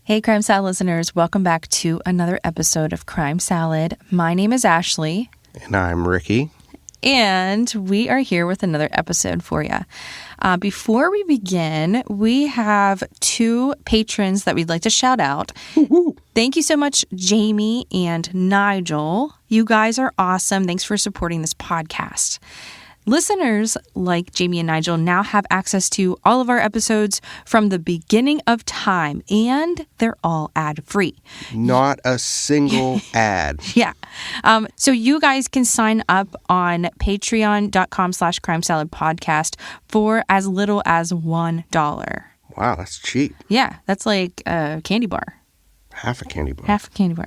Hey, Crime Salad listeners. Welcome back to another episode of Crime Salad. My name is Ashley. And I'm Ricky. And we are here with another episode for you. Before we begin, we have two patrons that we'd like to shout out. Woo-hoo. Thank you so much, Jamie and Nigel. You guys are awesome. Thanks for supporting this podcast. Listeners like Jamie and Nigel now have access to all of our episodes from the beginning of time, and they're all ad-free. Not a single ad. Yeah. So you guys can sign up on patreon.com/crimesaladpodcast for as little as $1. Wow, that's cheap. Yeah, that's like a candy bar. Half a candy bar. Half a candy bar.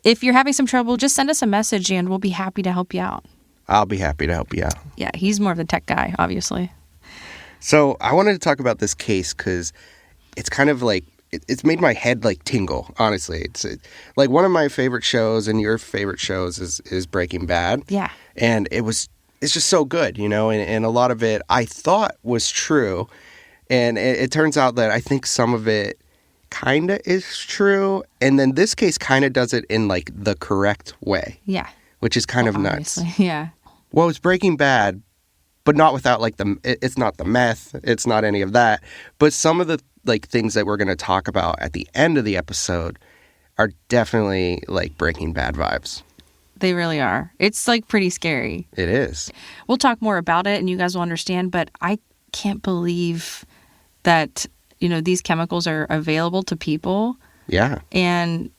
If you're having some trouble, just send us a message and we'll be happy to help you out. I'll be happy to help you out. Yeah, he's more of the tech guy, obviously. So I wanted to talk about this case because it's kind of like, it's made my head like tingle, honestly. It's like one of my favorite shows and your favorite shows is Breaking Bad. Yeah. And it's just so good, you know, and a lot of it I thought was true. And it turns out that I think some of it kind of is true. And then this case kind of does it in like the correct way. Yeah. Which is kind of nuts. Yeah. Well, it's Breaking Bad, but not without like it's not the meth, it's not any of that. But some of the like things that we're going to talk about at the end of the episode are definitely like Breaking Bad vibes. They really are. It's like pretty scary. It is. We'll talk more about it and you guys will understand, but I can't believe that, you know, these chemicals are available to people. Yeah. And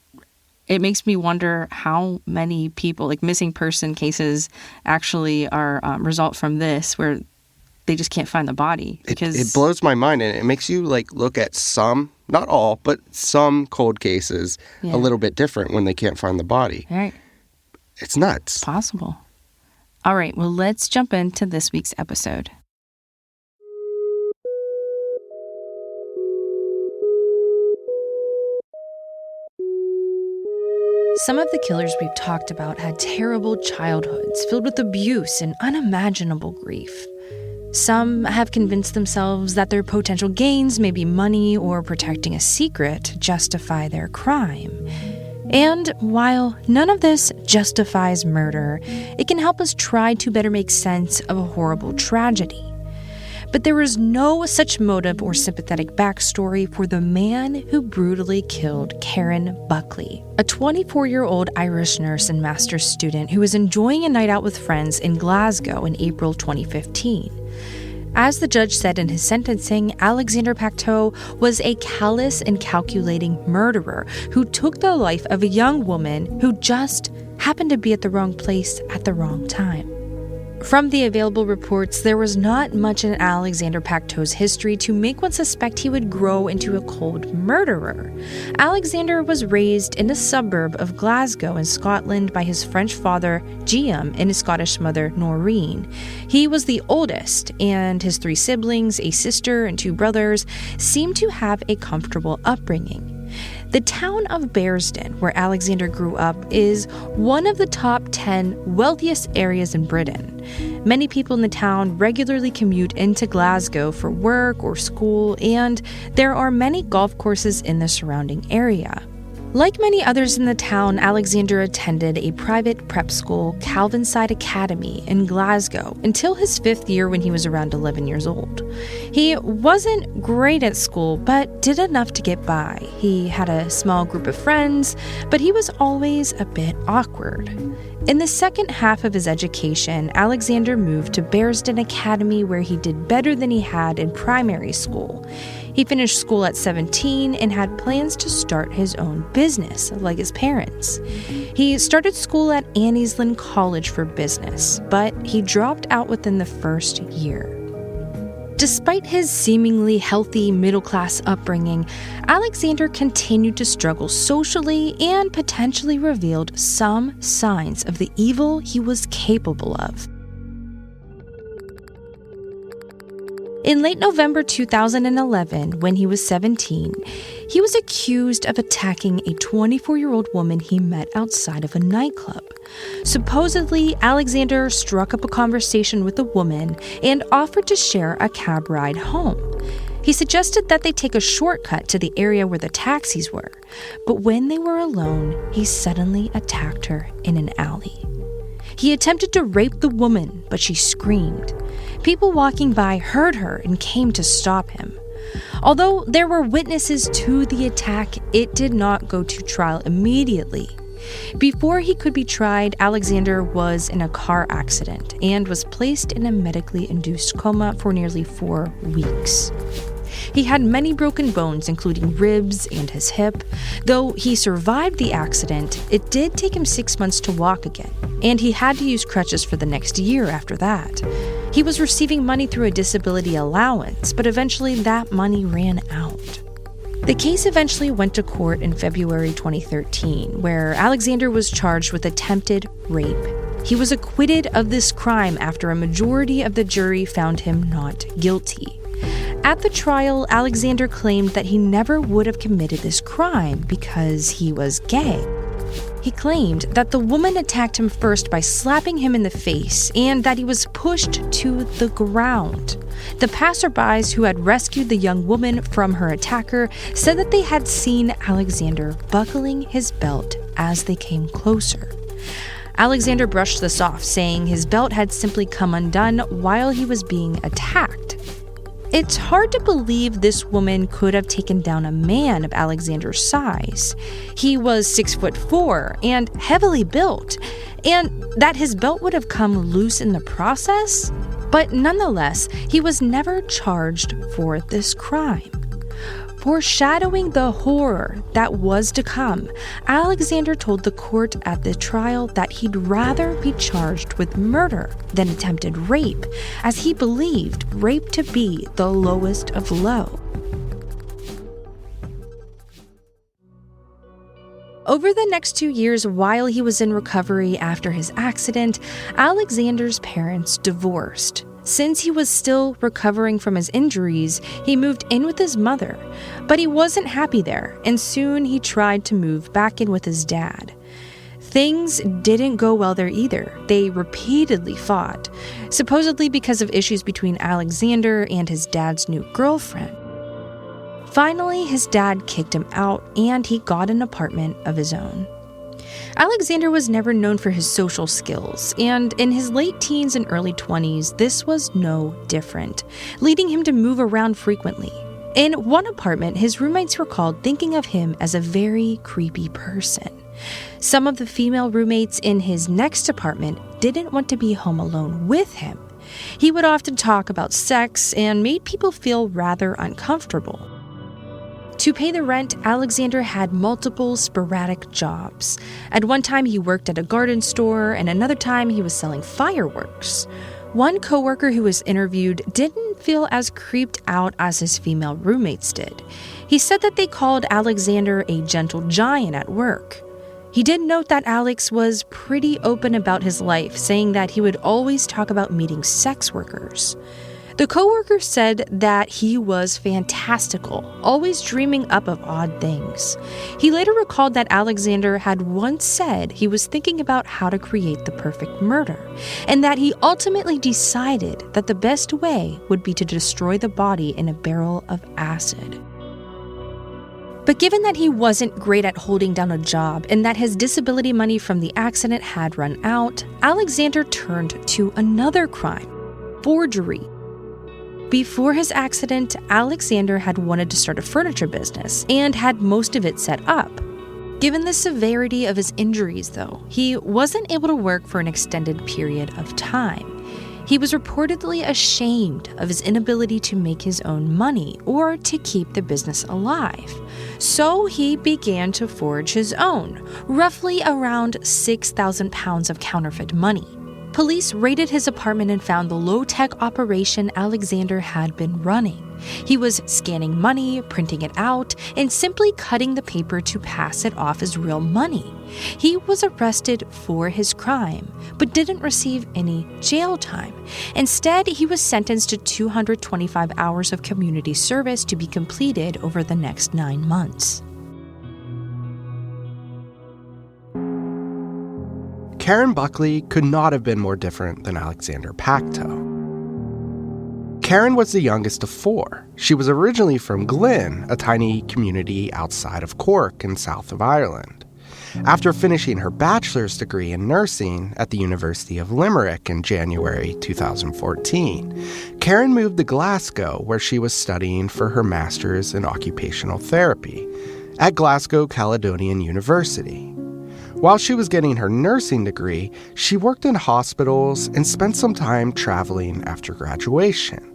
it makes me wonder how many people, like missing person cases, actually are result from this, where they just can't find the body. Because it blows my mind, and it makes you like look at some, not all, but some cold cases a little bit different when they can't find the body. Right. It's nuts. It's possible. All right, well, let's jump into this week's episode. Some of the killers we've talked about had terrible childhoods filled with abuse and unimaginable grief. Some have convinced themselves that their potential gains may be money or protecting a secret to justify their crime. And while none of this justifies murder, it can help us try to better make sense of a horrible tragedy. But there is no such motive or sympathetic backstory for the man who brutally killed Karen Buckley, a 24-year-old Irish nurse and master's student who was enjoying a night out with friends in Glasgow in April 2015. As the judge said in his sentencing, Alexander Pacteau was a callous and calculating murderer who took the life of a young woman who just happened to be at the wrong place at the wrong time. From the available reports, there was not much in Alexander Pacteau's history to make one suspect he would grow into a cold murderer. Alexander was raised in a suburb of Glasgow in Scotland by his French father, Guillaume, and his Scottish mother, Noreen. He was the oldest, and his 3 siblings, a sister and 2 brothers, seemed to have a comfortable upbringing. The town of Bearsden, where Alexander grew up, is one of the top 10 wealthiest areas in Britain. Many people in the town regularly commute into Glasgow for work or school, and there are many golf courses in the surrounding area. Like many others in the town, Alexander attended a private prep school, Calvinside Academy, in Glasgow until his 5th year when he was around 11 years old. He wasn't great at school, but did enough to get by. He had a small group of friends, but he was always a bit awkward. In the second half of his education, Alexander moved to Bearsden Academy, where he did better than he had in primary school. He finished school at 17 and had plans to start his own business, like his parents. He started school at Anniesland College for Business, but he dropped out within the first year. Despite his seemingly healthy middle-class upbringing, Alexander continued to struggle socially and potentially revealed some signs of the evil he was capable of. In late November 2011, when he was 17, he was accused of attacking a 24-year-old woman he met outside of a nightclub. Supposedly, Alexander struck up a conversation with the woman and offered to share a cab ride home. He suggested that they take a shortcut to the area where the taxis were, but when they were alone, he suddenly attacked her in an alley. He attempted to rape the woman, but she screamed. People walking by heard her and came to stop him. Although there were witnesses to the attack, it did not go to trial immediately. Before he could be tried, Alexander was in a car accident and was placed in a medically induced coma for nearly 4 weeks. He had many broken bones, including ribs and his hip. Though he survived the accident, it did take him 6 months to walk again, and he had to use crutches for the next year after that. He was receiving money through a disability allowance, but eventually that money ran out. The case eventually went to court in February 2013, where Alexander was charged with attempted rape. He was acquitted of this crime after a majority of the jury found him not guilty. At the trial, Alexander claimed that he never would have committed this crime because he was gay. He claimed that the woman attacked him first by slapping him in the face and that he was pushed to the ground. The passerbys who had rescued the young woman from her attacker said that they had seen Alexander buckling his belt as they came closer. Alexander brushed this off, saying his belt had simply come undone while he was being attacked. It's hard to believe this woman could have taken down a man of Alexander's size. He was 6'4" and heavily built, and that his belt would have come loose in the process. But nonetheless, he was never charged for this crime. Foreshadowing the horror that was to come, Alexander told the court at the trial that he'd rather be charged with murder than attempted rape, as he believed rape to be the lowest of low. Over the next 2 years, while he was in recovery after his accident, Alexander's parents divorced. Since he was still recovering from his injuries, he moved in with his mother, but he wasn't happy there, and soon he tried to move back in with his dad. Things didn't go well there either. They repeatedly fought, supposedly because of issues between Alexander and his dad's new girlfriend. Finally, his dad kicked him out, and he got an apartment of his own. Alexander was never known for his social skills, and in his late teens and early 20s, this was no different, leading him to move around frequently. In one apartment, his roommates recalled thinking of him as a very creepy person. Some of the female roommates in his next apartment didn't want to be home alone with him. He would often talk about sex and made people feel rather uncomfortable. To pay the rent, Alexander had multiple sporadic jobs. At one time, he worked at a garden store, and another time he was selling fireworks. One coworker who was interviewed didn't feel as creeped out as his female roommates did. He said that they called Alexander a gentle giant at work. He did note that Alex was pretty open about his life, saying that he would always talk about meeting sex workers. The coworker said that he was fantastical, always dreaming up of odd things. He later recalled that Alexander had once said he was thinking about how to create the perfect murder, and that he ultimately decided that the best way would be to destroy the body in a barrel of acid. But given that he wasn't great at holding down a job and that his disability money from the accident had run out, Alexander turned to another crime: forgery. Before his accident, Alexander had wanted to start a furniture business and had most of it set up. Given the severity of his injuries, though, he wasn't able to work for an extended period of time. He was reportedly ashamed of his inability to make his own money or to keep the business alive. So he began to forge his own, roughly around 6,000 pounds of counterfeit money. Police raided his apartment and found the low-tech operation Alexander had been running. He was scanning money, printing it out, and simply cutting the paper to pass it off as real money. He was arrested for his crime, but didn't receive any jail time. Instead, he was sentenced to 225 hours of community service to be completed over the next 9 months. Karen Buckley could not have been more different than Alexander Pacteau. Karen was the youngest of four. She was originally from Glynn, a tiny community outside of Cork in south of Ireland. After finishing her bachelor's degree in nursing at the University of Limerick in January 2014, Karen moved to Glasgow, where she was studying for her master's in occupational therapy at Glasgow Caledonian University. While she was getting her nursing degree, she worked in hospitals and spent some time traveling after graduation.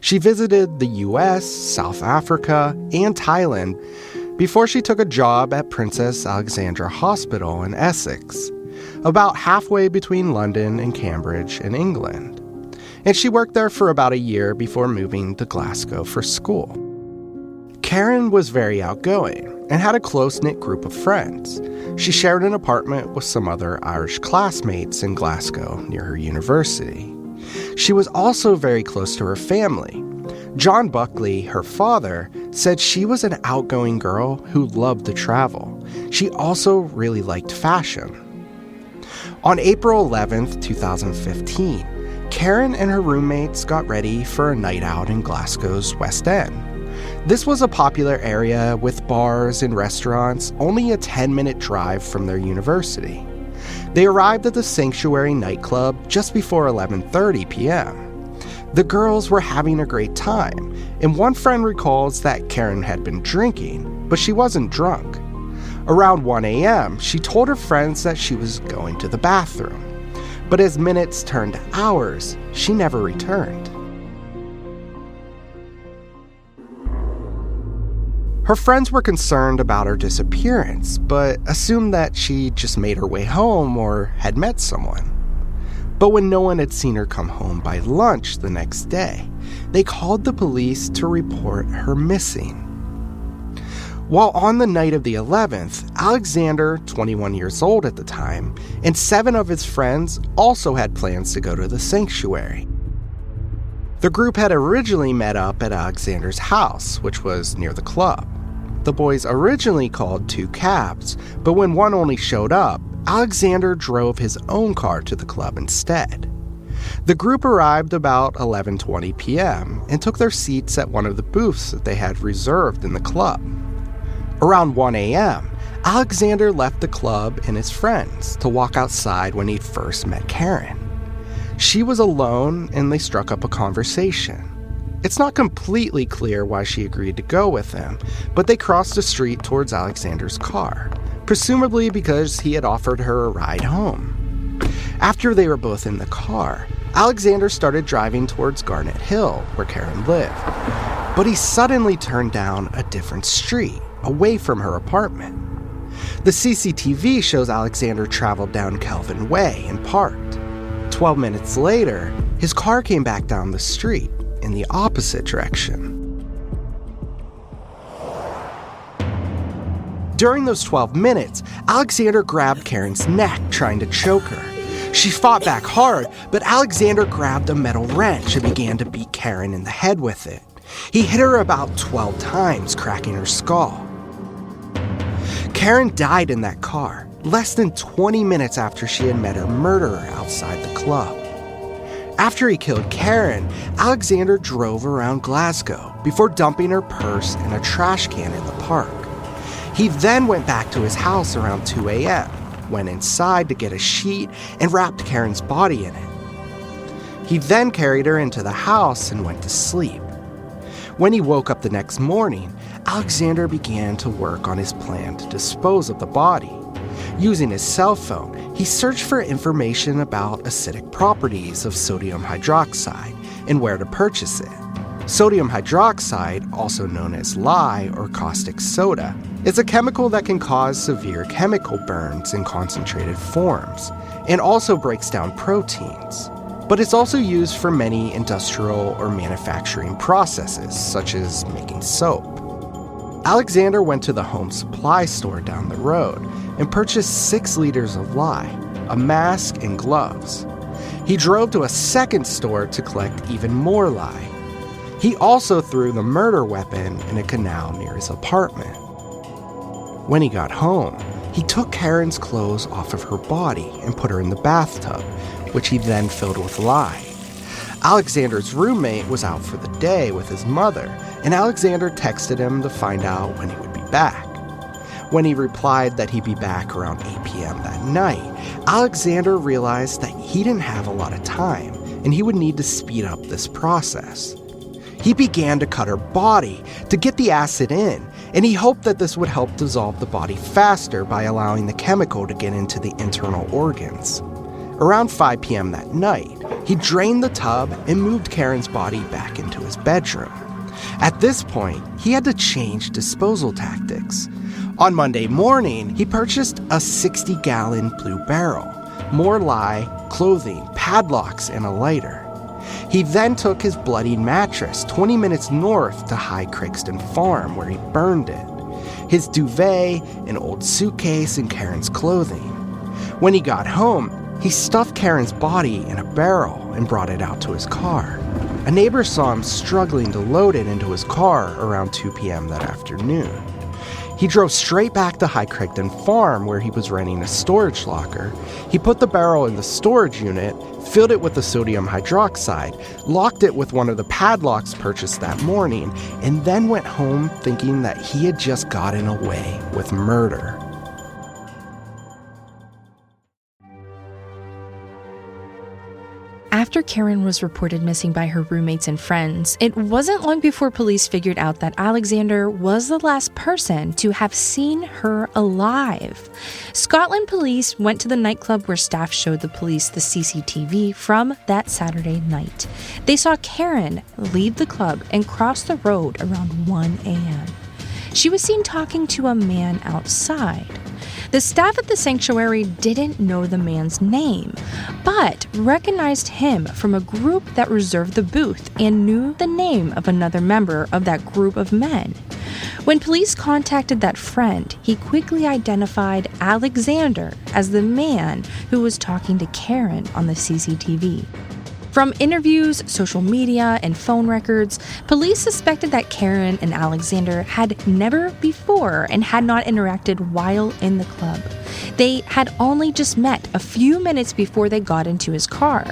She visited the US, South Africa, and Thailand before she took a job at Princess Alexandra Hospital in Essex, about halfway between London and Cambridge in England. And she worked there for about a year before moving to Glasgow for school. Karen was very outgoing and had a close-knit group of friends. She shared an apartment with some other Irish classmates in Glasgow near her university. She was also very close to her family. John Buckley, her father, said she was an outgoing girl who loved to travel. She also really liked fashion. On April 11th, 2015, Karen and her roommates got ready for a night out in Glasgow's West End. This was a popular area with bars and restaurants only a 10-minute drive from their university. They arrived at the Sanctuary nightclub just before 11:30 p.m. The girls were having a great time, and one friend recalls that Karen had been drinking, but she wasn't drunk. Around 1 a.m., she told her friends that she was going to the bathroom. But as minutes turned to hours, she never returned. Her friends were concerned about her disappearance, but assumed that she just made her way home or had met someone. But when no one had seen her come home by lunch the next day, they called the police to report her missing. While on the night of the 11th, Alexander, 21 years old at the time, and 7 of his friends also had plans to go to the sanctuary. The group had originally met up at Alexander's house, which was near the club. The boys originally called 2 cabs, but when one only showed up, Alexander drove his own car to the club instead. The group arrived about 11:20 p.m. and took their seats at one of the booths that they had reserved in the club. Around 1 a.m., Alexander left the club and his friends to walk outside when he'd first met Karen. She was alone and they struck up a conversation. It's not completely clear why she agreed to go with him, but they crossed the street towards Alexander's car, presumably because he had offered her a ride home. After they were both in the car, Alexander started driving towards Garnet Hill, where Karen lived. But he suddenly turned down a different street, away from her apartment. The CCTV shows Alexander traveled down Kelvin Way and parked. 12 minutes later, his car came back down the street in the opposite direction. During those 12 minutes, Alexander grabbed Karen's neck, trying to choke her. She fought back hard, but Alexander grabbed a metal wrench and began to beat Karen in the head with it. He hit her about 12 times, cracking her skull. Karen died in that car, less than 20 minutes after she had met her murderer outside the club. After he killed Karen, Alexander drove around Glasgow before dumping her purse in a trash can in the park. He then went back to his house around 2 a.m., went inside to get a sheet, and wrapped Karen's body in it. He then carried her into the house and went to sleep. When he woke up the next morning, Alexander began to work on his plan to dispose of the body. Using his cell phone, he searched for information about acidic properties of sodium hydroxide and where to purchase it. Sodium hydroxide, also known as lye or caustic soda, is a chemical that can cause severe chemical burns in concentrated forms and also breaks down proteins. But it's also used for many industrial or manufacturing processes, such as making soap. Alexander went to the home supply store down the road and purchased 6 liters of lye, a mask, and gloves. He drove to a second store to collect even more lye. He also threw the murder weapon in a canal near his apartment. When he got home, he took Karen's clothes off of her body and put her in the bathtub, which he then filled with lye. Alexander's roommate was out for the day with his mother, and Alexander texted him to find out when he would be back. When he replied that he'd be back around 8 p.m. that night, Alexander realized that he didn't have a lot of time, and he would need to speed up this process. He began to cut her body to get the acid in, and he hoped that this would help dissolve the body faster by allowing the chemical to get into the internal organs. Around 5 p.m. that night, he drained the tub and moved Karen's body back into his bedroom. At this point, he had to change disposal tactics. On Monday morning, he purchased a 60-gallon blue barrel, more lye, clothing, padlocks, and a lighter. He then took his bloodied mattress 20 minutes north to High Craigston Farm, where he burned it, his duvet, an old suitcase, and Karen's clothing. When he got home, he stuffed Karen's body in a barrel and brought it out to his car. A neighbor saw him struggling to load it into his car around 2 p.m. that afternoon. He drove straight back to High Craigston Farm, where he was renting a storage locker. He put the barrel in the storage unit, filled it with the sodium hydroxide, locked it with one of the padlocks purchased that morning, and then went home thinking that he had just gotten away with murder. After Karen was reported missing by her roommates and friends, it wasn't long before police figured out that Alexander was the last person to have seen her alive. Scotland police went to the nightclub where staff showed the police the CCTV from that Saturday night. They saw Karen leave the club and cross the road around 1 a.m. She was seen talking to a man outside. The staff at the sanctuary didn't know the man's name, but recognized him from a group that reserved the booth and knew the name of another member of that group of men. When police contacted that friend, he quickly identified Alexander as the man who was talking to Karen on the CCTV. From interviews, social media, and phone records, police suspected that Karen and Alexander had never before and had not interacted while in the club. They had only just met a few minutes before they got into his car.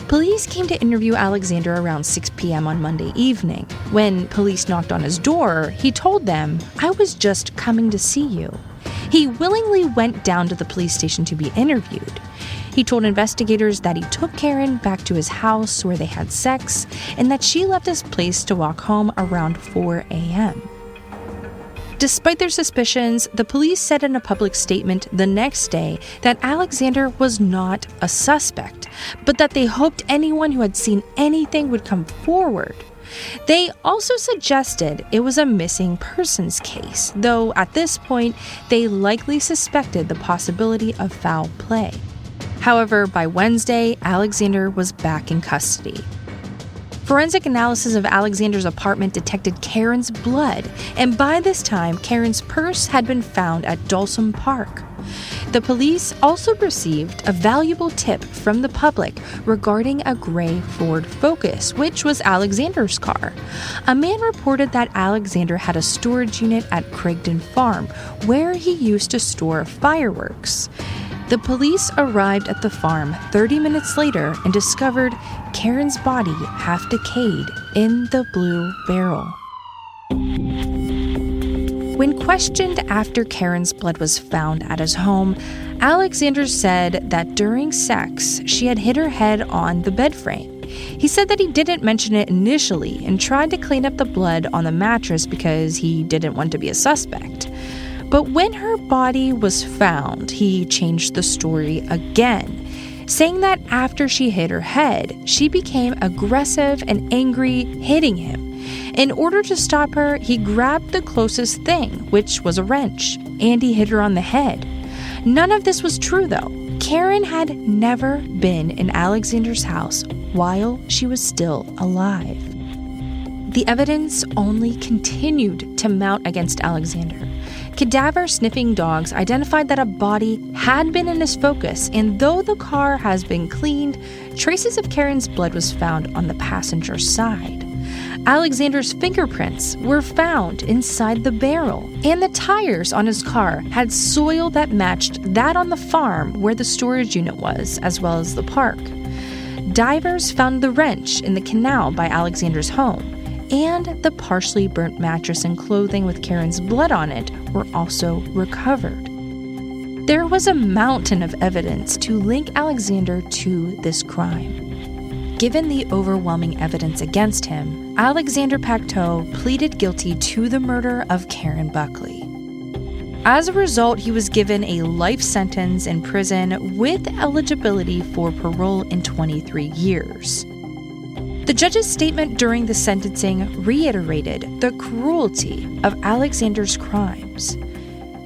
Police came to interview Alexander around 6 p.m. on Monday evening. When police knocked on his door, he told them, "I was just coming to see you." He willingly went down to the police station to be interviewed. He told investigators that he took Karen back to his house where they had sex and that she left his place to walk home around 4 a.m. Despite their suspicions, the police said in a public statement the next day that Alexander was not a suspect, but that they hoped anyone who had seen anything would come forward. They also suggested it was a missing persons case, though at this point they likely suspected the possibility of foul play. However, by Wednesday, Alexander was back in custody. Forensic analysis of Alexander's apartment detected Karen's blood, and by this time, Karen's purse had been found at Dalsum Park. The police also received a valuable tip from the public regarding a gray Ford Focus, which was Alexander's car. A man reported that Alexander had a storage unit at Craigston Farm, where he used to store fireworks. The police arrived at the farm 30 minutes later and discovered Karen's body half decayed in the blue barrel. When questioned after Karen's blood was found at his home, Alexander said that during sex, she had hit her head on the bed frame. He said that he didn't mention it initially and tried to clean up the blood on the mattress because he didn't want to be a suspect. But when her body was found, he changed the story again, saying that after she hit her head, she became aggressive and angry, hitting him. In order to stop her, he grabbed the closest thing, which was a wrench, and he hit her on the head. None of this was true, though. Karen had never been in Alexander's house while she was still alive. The evidence only continued to mount against Alexander. Cadaver-sniffing dogs identified that a body had been in his focus, and though the car has been cleaned, traces of Karen's blood was found on the passenger side. Alexander's fingerprints were found inside the barrel, and the tires on his car had soil that matched that on the farm where the storage unit was, as well as the park. Divers found the wrench in the canal by Alexander's home, and the partially burnt mattress and clothing with Karen's blood on it were also recovered. There was a mountain of evidence to link Alexander to this crime. Given the overwhelming evidence against him, Alexander Pacteau pleaded guilty to the murder of Karen Buckley. As a result, he was given a life sentence in prison with eligibility for parole in 23 years. The judge's statement during the sentencing reiterated the cruelty of Alexander's crimes.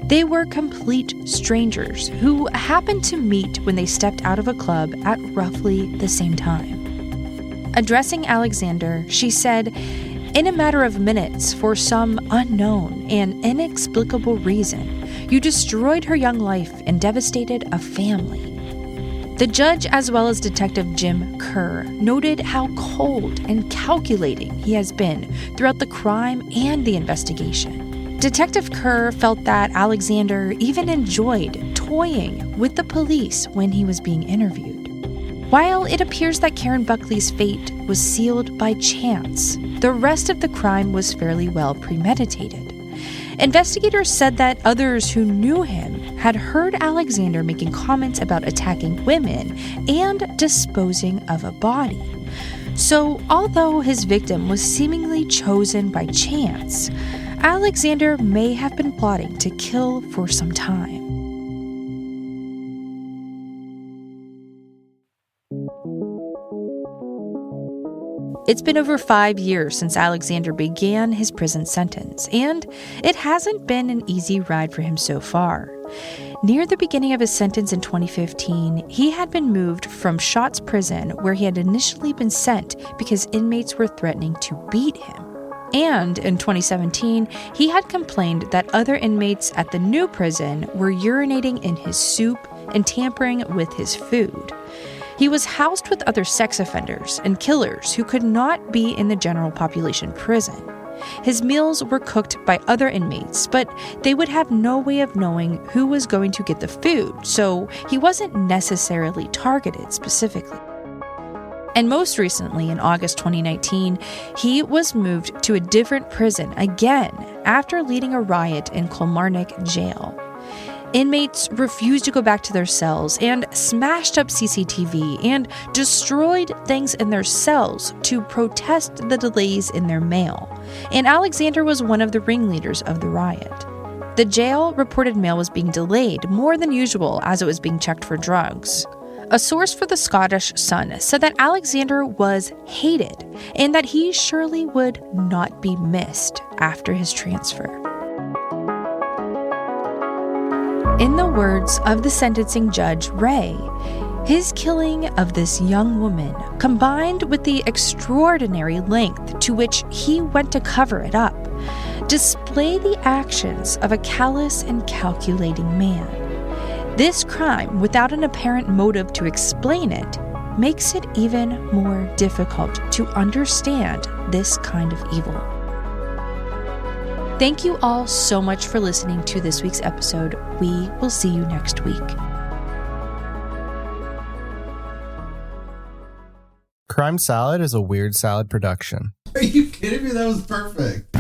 They were complete strangers who happened to meet when they stepped out of a club at roughly the same time. Addressing Alexander, she said, "In a matter of minutes, for some unknown and inexplicable reason, you destroyed her young life and devastated a family." The judge, as well as Detective Jim Kerr, noted how cold and calculating he has been throughout the crime and the investigation. Detective Kerr felt that Alexander even enjoyed toying with the police when he was being interviewed. While it appears that Karen Buckley's fate was sealed by chance, the rest of the crime was fairly well premeditated. Investigators said that others who knew him had heard Alexander making comments about attacking women and disposing of a body. So, although his victim was seemingly chosen by chance, Alexander may have been plotting to kill for some time. It's been over 5 years since Alexander began his prison sentence, and it hasn't been an easy ride for him so far. Near the beginning of his sentence in 2015, he had been moved from Shotts Prison, where he had initially been sent because inmates were threatening to beat him. And in 2017, he had complained that other inmates at the new prison were urinating in his soup and tampering with his food. He was housed with other sex offenders and killers who could not be in the general population prison. His meals were cooked by other inmates, but they would have no way of knowing who was going to get the food, so he wasn't necessarily targeted specifically. And most recently, in August 2019, he was moved to a different prison again after leading a riot in Kilmarnock jail. Inmates refused to go back to their cells and smashed up CCTV and destroyed things in their cells to protest the delays in their mail. And Alexander was one of the ringleaders of the riot. The jail reported mail was being delayed more than usual as it was being checked for drugs. A source for the Scottish Sun said that Alexander was hated and that he surely would not be missed after his transfer. In the words of the sentencing judge, Ray, his killing of this young woman, combined with the extraordinary length to which he went to cover it up, display the actions of a callous and calculating man. This crime, without an apparent motive to explain it, makes it even more difficult to understand this kind of evil. Thank you all so much for listening to this week's episode. We will see you next week. Crime Salad is a Weird Salad production. Are you kidding me? That was perfect.